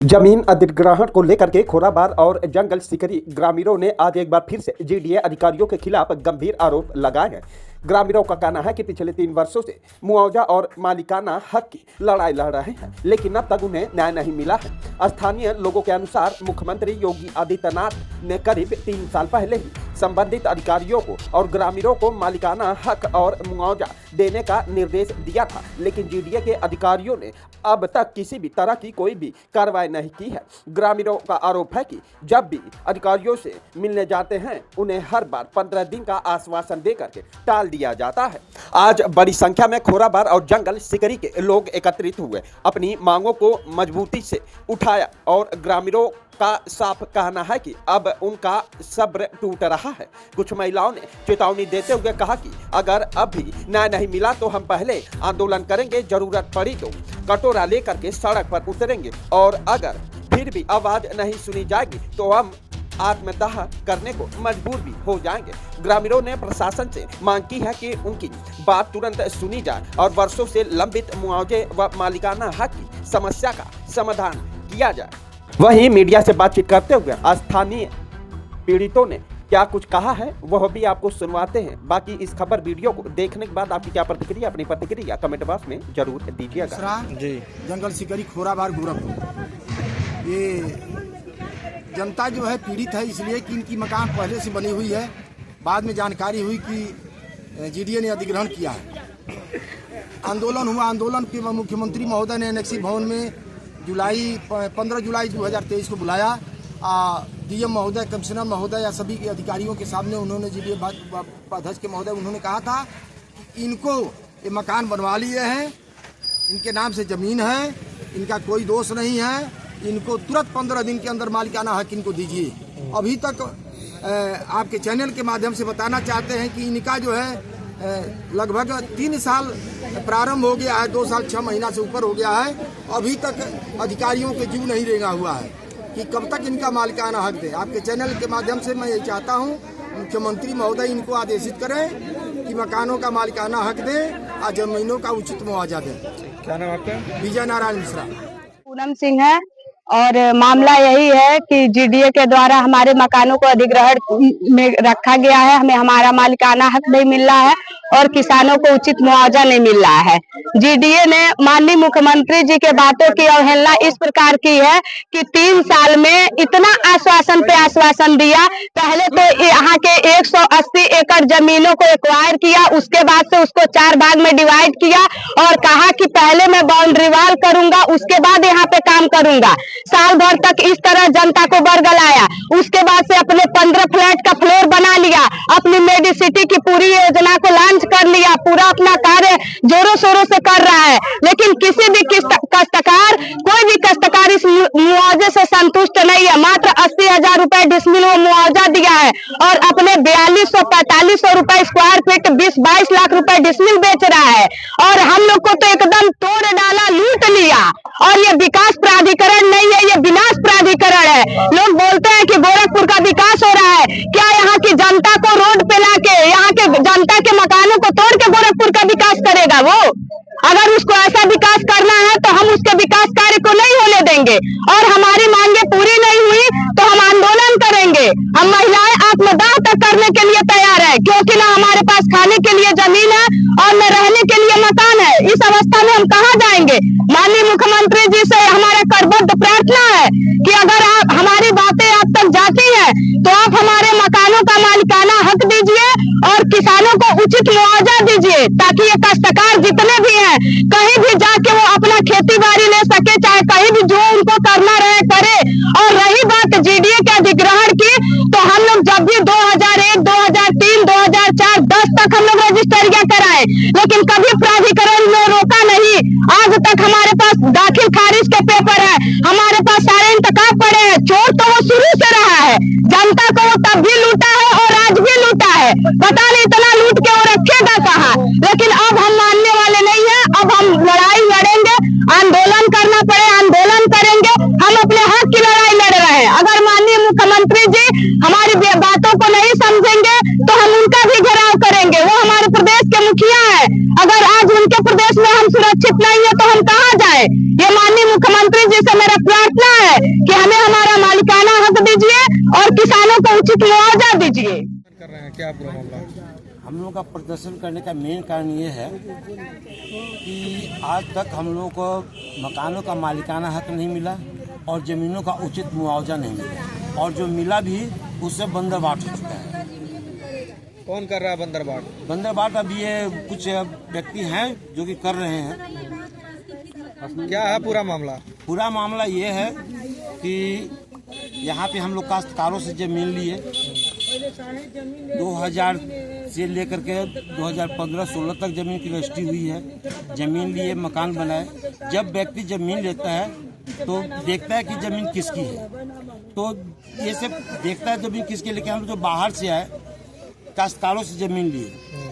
जमीन अधिग्रहण को लेकर के खोराबार और जंगल सिकरी ग्रामीणों ने आज एक बार फिर से जीडीए अधिकारियों के खिलाफ गंभीर आरोप लगाए हैं। ग्रामीणों का कहना है कि पिछले 3 वर्षों से मुआवजा और मालिकाना हक की लड़ाई लड़ रहे हैं, लेकिन अब तक उन्हें न्याय नहीं मिला है। स्थानीय लोगों के अनुसार मुख्यमंत्री योगी आदित्यनाथ ने करीब 3 साल पहले ही संबंधित अधिकारियों को और ग्रामीणों को मालिकाना हक और मुआवजा देने का निर्देश दिया था, लेकिन जीडीए के अधिकारियों ने अब तक किसी भी तरह की कोई भी कार्रवाई नहीं की है। ग्रामीणों का आरोप है कि जब भी अधिकारियों से मिलने जाते हैं, उन्हें हर बार 15 दिन का आश्वासन देकर के टाल दिया जाता है। आज बड़ी संख्या में खोराबार और जंगल सिकरी के लोग एकत्रित हुए, अपनी मांगों को मजबूती से उठाया और ग्रामीणों का साफ कहना है कि अब उनका सब्र टूट रहा है। कुछ महिलाओं ने चेतावनी देते हुए कहा कि अगर अब भी न्याय नहीं मिला तो हम पहले आंदोलन करेंगे, जरूरत पड़ी तो कटोरा लेकर के सड़क पर उतरेंगे और अगर फिर भी आवाज नहीं सुनी जाएगी तो हम आत्मदाह करने को मजबूर भी हो जाएंगे। ग्रामीणों ने प्रशासन से मांग की है कि उनकी बात तुरंत सुनी जाए और वर्षों से लंबित मुआवजे व मालिकाना हक की समस्या का समाधान किया जाए। वहीं मीडिया से बातचीत करते हुए स्थानीय पीड़ितों ने क्या कुछ कहा है वह भी आपको सुनवाते हैं। बाकी इस खबर वीडियो को देखने के बाद आपकी क्या प्रतिक्रिया, अपनी प्रतिक्रिया कमेंट बॉक्स में जरूर दीजिएगा। जी, जंगल सिकरी खोराबार गोरखपुर, ये जनता जो है पीड़ित है इसलिए कि इनकी मकान पहले से बनी हुई है। बाद में जानकारी हुई कि जीडीए ने अधिग्रहण किया है। आंदोलन हुआ, आंदोलन के मुख्यमंत्री महोदय ने एनेक्सी भवन में 15 जुलाई 2023 को बुलाया। डीएम महोदय, कमिश्नर महोदय या सभी के अधिकारियों के सामने उन्होंने जीडीए अध्यक्ष के महोदय उन्होंने कहा था कि इनको ये मकान बनवा लिए हैं, इनके नाम से ज़मीन है, इनका कोई दोष नहीं है, इनको तुरंत 15 दिन के अंदर मालिकाना हक इनको दीजिए। अभी तक आपके चैनल के माध्यम से बताना चाहते हैं कि इनका जो है लगभग 3 साल प्रारंभ हो गया है, 2 साल 6 महीना से ऊपर हो गया है। अभी तक अधिकारियों के जीव नहीं रेंगा हुआ है कि कब तक इनका मालिकाना हक दें। आपके चैनल के माध्यम से मैं ये चाहता हूँ मुख्यमंत्री महोदय इनको आदेशित करें कि मकानों का मालिकाना हक दें और जमीनों का उचित मुआवजा दें। क्या नाम आपका? विजय नारायण मिश्रा। पूनम सिंह है और मामला यही है कि जीडीए के द्वारा हमारे मकानों को अधिग्रहण में रखा गया है। हमें हमारा मालिकाना हक नहीं मिल रहा है और किसानों को उचित मुआवजा नहीं मिल रहा है। जीडीए ने माननीय मुख्यमंत्री जी के बातों की अवहेलना इस प्रकार की है कि 3 साल में इतना आश्वासन पे आश्वासन दिया। पहले तो यहाँ के 180 एकड़ जमीनों को एक्वायर किया, उसके बाद से उसको 4 भाग में डिवाइड किया और कहा कि पहले मैं बाउंड्री वॉल करूंगा, उसके बाद यहाँ पे काम करूंगा। साल भर तक इस तरह जनता को बरगलाया। उसके बाद से अपने 15 फ्लैट का फ्लोर बना लिया, अपनी मेडिसिटी की पूरी योजना को लॉन्च कर लिया, पूरा अपना कार्य जोरों शोरों से कर रहा है। लेकिन किसी भी काश्तकार, कोई भी काश्तकार इस मुआवजे से संतुष्ट नहीं है। मात्र 80,000 रुपए डिसमिल वो मुआवजा दिया है और अपने 4200-4500 रुपए स्क्वायर फीट 20-22 लाख रुपए डिसमिल बेच रहा है। और हम लोग को तो एकदम तोड़ डाला, लूट लिया। और ये विकास प्राधिकरण नहीं है, ये विनाश प्राधिकरण है। लोग बोलते हैं कि गोरखपुर का विकास हो रहा है। क्या यहाँ की जनता को रोड पे लाके, यहाँ के जनता के मकानों को तोड़ के गोरखपुर का विकास करेगा वो? अगर उसको ऐसा विकास करना है तो हम उसके विकास कार्य को नहीं होने देंगे और हमारी मांगे पूरी नहीं हुई तो हम आंदोलन करेंगे। हम महिलाएं आत्मदाह तक करने के लिए तैयार है, क्योंकि ना हमारे पास खाने के लिए जमीन है और न रहने के लिए मकान है। इस अवस्था में हम कहाँ जाएंगे? माननीय मुख्यमंत्री जी से हमारा करबद्ध प्रार्थना है कि अगर आप हमारी बातें आप तक जाती है तो आप हमारे मकानों का मालिकाना हक दीजिए और किसानों को उचित मुआवजा दीजिए, ताकि ये काश्तकार जितने भी हैं कहीं भी जाके वो अपना खेती बाड़ी ले सके, चाहे कहीं भी जो उनको करना रहे करे। और रही बात जीडीए के अधिग्रहण की, तो हम लोग जब भी 2001, 2003, 2004, 10 तक हम लोग रजिस्टरिया कराए, लेकिन कभी प्राधिकरण ने रोका नहीं। आज तक हमारे पास दाखिल खारिज के पेपर है, हमारे पास सारे इंतकाब पड़े हैं। चोर तो वो शुरू से रहा है, जनता को वो तब भी लूटा है और आज भी लूटा है। पता नहीं इतना लूट के वो रखेगा कहाँ। लेकिन अब हम मानने वाले नहीं है। अब हम लड़ाई लड़ेंगे, आंदोलन करना पड़े आंदोलन करेंगे। हम अपने हक की लड़ाई लड़ रहे हैं। अगर माननीय मुख्यमंत्री जी हमारी बातों को नहीं समझेंगे तो हम उनका भी घेराव करेंगे। वो हमारे प्रदेश के मुखिया है, अगर आज उनके प्रदेश में हम सुरक्षित नहीं है तो हम कहाँ जाए? ये माननीय मुख्यमंत्री जी से मेरा प्रार्थना किसानों को उचित मुआवजा दीजिए। कर रहे हैं क्या पूरा मामला? हम लोग का प्रदर्शन करने का मेन कारण ये है कि आज तक हम लोगों को मकानों का मालिकाना हक नहीं मिला और ज़मीनों का उचित मुआवजा नहीं मिला, और जो मिला भी उससे बंदरबाट हो चुका है। कौन कर रहा है बंदरबाट? बंदरबाट अब ये कुछ व्यक्ति हैं जो कि कर रहे हैं। क्या है पूरा मामला? पूरा मामला ये है कि यहाँ पे हम लोग काश्तकारों से जमीन लिए 2000 से लेकर के 2015-16 तक जमीन की रजिस्ट्री हुई है। जमीन लिए, मकान बनाए। जब व्यक्ति जमीन लेता है तो देखता है कि जमीन किसकी है, तो ये सब देखता है जमीन किसकी। लेकिन हम जो बाहर से आए काश्तकारों से जमीन लिए,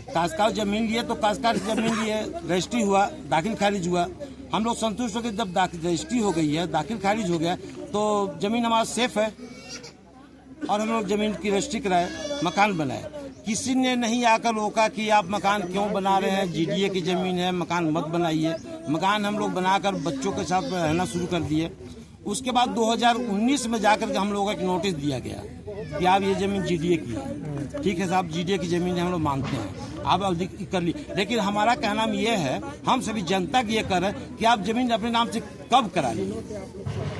काश्तकार जमीन लिए तो काश्तकार से जमीन लिए, रजिस्ट्री हुआ, दाखिल खारिज हुआ। हम लोग संतुष्ट हो गए। जब रजिस्ट्री हो गई है, दाखिल खारिज हो गया, तो जमीन हमारा सेफ है और हम लोग जमीन की रजिस्ट्री कराए, मकान बनाए। किसी ने नहीं आकर रोका कि आप मकान क्यों बना रहे हैं, जीडीए की जमीन है, मकान मत बनाइए। मकान हम लोग बनाकर बच्चों के साथ रहना शुरू कर दिए। उसके बाद 2019 में जाकर के हम लोगों को एक नोटिस दिया गया कि आप ये जमीन जीडीए की है। ठीक है साहब, जीडीए की जमीन हम लोग मानते हैं, आप अवधि कर ली। लेकिन हमारा कहना ये है, हम सभी जनता की ये कर रहे हैं कि आप जमीन अपने नाम से कब करा लीजिए।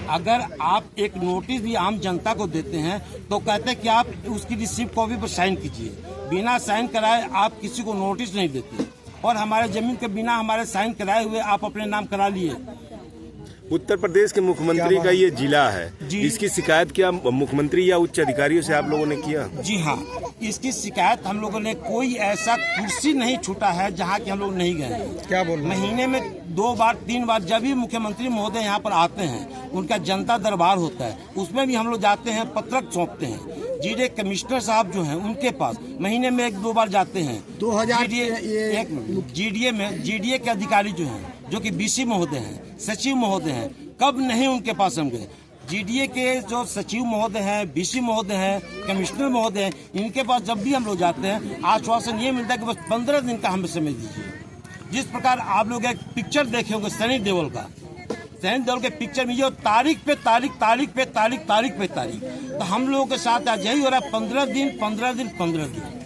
अगर आप एक नोटिस भी आम जनता को देते हैं तो कहते हैं कि आप उसकी रिसीप्ट कॉपी पर साइन कीजिए। बिना साइन कराए आप किसी को नोटिस नहीं देते, और हमारे जमीन के बिना हमारे साइन कराए हुए आप अपने नाम करा लिए। उत्तर प्रदेश के मुख्यमंत्री का ये जिला है, जी। इसकी शिकायत क्या मुख्यमंत्री या उच्च अधिकारियों से आप लोगों ने किया? जी हाँ, इसकी शिकायत हम लोगों ने, कोई ऐसा कुर्सी नहीं छूटा है जहाँ की हम लोग नहीं गए। क्या बोल रहे हैं? महीने में 2 बार 3 बार जब भी मुख्यमंत्री महोदय यहाँ पर आते हैं, उनका जनता दरबार होता है, उसमें भी हम लोग जाते हैं, पत्रक सौंपते हैं। जीडीए कमिश्नर साहब जो हैं उनके पास महीने में 1-2 बार जाते हैं। 2000 जीडीए के अधिकारी जो हैं, जो कि बीसी महोदय हैं, सचिव महोदय हैं, कब नहीं उनके पास हम गए। जीडीए के जो सचिव महोदय हैं, बीसी महोदय हैं, कमिश्नर महोदय हैं, इनके पास जब भी हम लोग जाते हैं आश्वासन ये मिलता है कि बस 15 दिन का हमें समय दीजिए। जिस प्रकार आप लोग एक पिक्चर देखे होंगे सनी देओल का, सनी देओल के पिक्चर में ये तारीख पे तारीख, तारीख पे तारीख, तारीख पे तारीख, तो हम लोगों के साथ आज यही हो रहा है। 15 दिन 15 दिन 15 दिन।